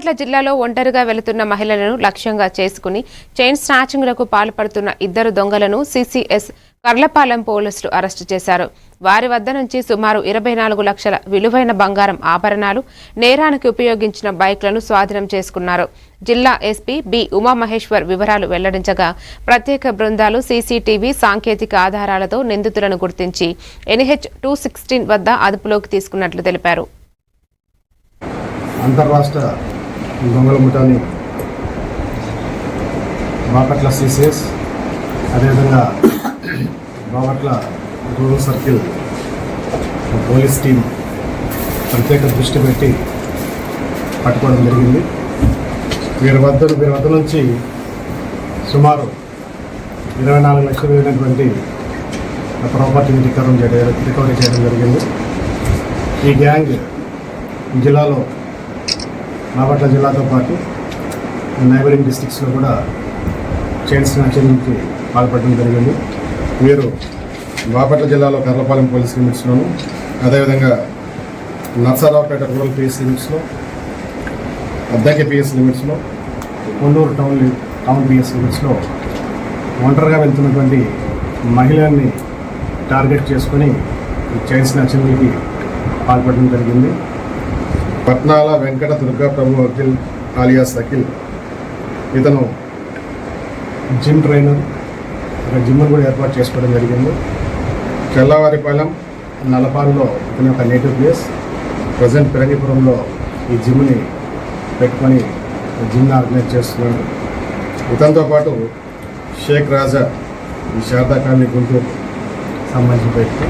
బాపట్ల జిల్లాలో ఒంటరిగా వెళుతున్న మహిళలను లక్ష్యంగా చేసుకుని చైన్ స్నాచింగ్లకు పాల్పడుతున్న ఇద్దరు దొంగలను సిసిఎస్ కర్లపాలెం పోలీసులు అరెస్టు చేశారు. వారి వద్ద నుంచి సుమారు 24 లక్షల విలువైన బంగారం ఆభరణాలు, నేరానికి ఉపయోగించిన బైక్లను స్వాధీనం చేసుకున్నారు. జిల్లా ఎస్పీ బి ఉమామహేశ్వర్ వివరాలు వెల్లడించగా, ప్రత్యేక బృందాలు సీసీటీవీ సాంకేతిక ఆధారాలతో నిందితులను గుర్తించి NH 216 వద్ద అదుపులోకి తీసుకున్నట్లు తెలిపారు. అంతర్రాష్ట్ర దొంగల ముఠాని బాపట్ల సిసిఎస్, అదేవిధంగా Bapatla rural circle police team ప్రత్యేక దృష్టి పెట్టి పట్టుకోవడం జరిగింది. వీరి వద్ద నుంచి సుమారు 24 లక్షలు అయినటువంటి ప్రాపర్టీని రికవరీ చేయడం జరిగింది. ఈ గ్యాంగ్ జిల్లాలో బాపట్ల జిల్లాతో పాటు నైబరింగ్ డిస్ట్రిక్ట్స్లో కూడా చైన్ స్నాచింగ్కి పాల్పడడం జరిగింది. వీరు బాపట్ల జిల్లాలో కర్లపాలెం పోలీస్ లిమిట్స్లోను, అదేవిధంగా నర్సారావుపేట రూరల్ పిఎస్ లిమిట్స్లో, అద్దంకి పిఎస్ లిమిట్స్లో, కొల్లూరు టౌన్ పిఎస్ లిమిట్స్లో ఒంటరిగా వెళ్తున్నటువంటి మహిళల్ని టార్గెట్ చేసుకొని చైన్ స్నాచింగ్కి పాల్పడడం జరిగింది. పట్నాల వెంకట దుర్గా ప్రభు అఖిల్ ఆలియాస్ అఖిల్, ఇతను జిమ్ ట్రైనర్, జిమ్ను కూడా ఏర్పాటు చేసుకోవడం జరిగింది. చెల్లవారిపాలెం నలపారులో ఇతని యొక్క నేటివ్ ప్లేస్. ప్రజెంట్ పెరంగిపురంలో ఈ జిమ్ని పెట్టుకొని జిమ్ని ఆర్గనైజ్ చేస్తున్నాడు. ఇతనితో పాటు షేక్ రాజా, ఈ శారదా కాలనీ గుంటూరు సంబంధించిన వ్యక్తి.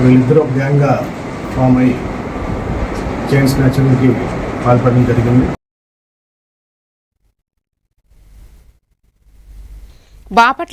వీళ్ళిద్దరూ గ్యాంగ్గా ఫామ్ అయ్యి చైన్ స్నాచింగ్కి పాల్పడడం జరిగింది. బాపట్ల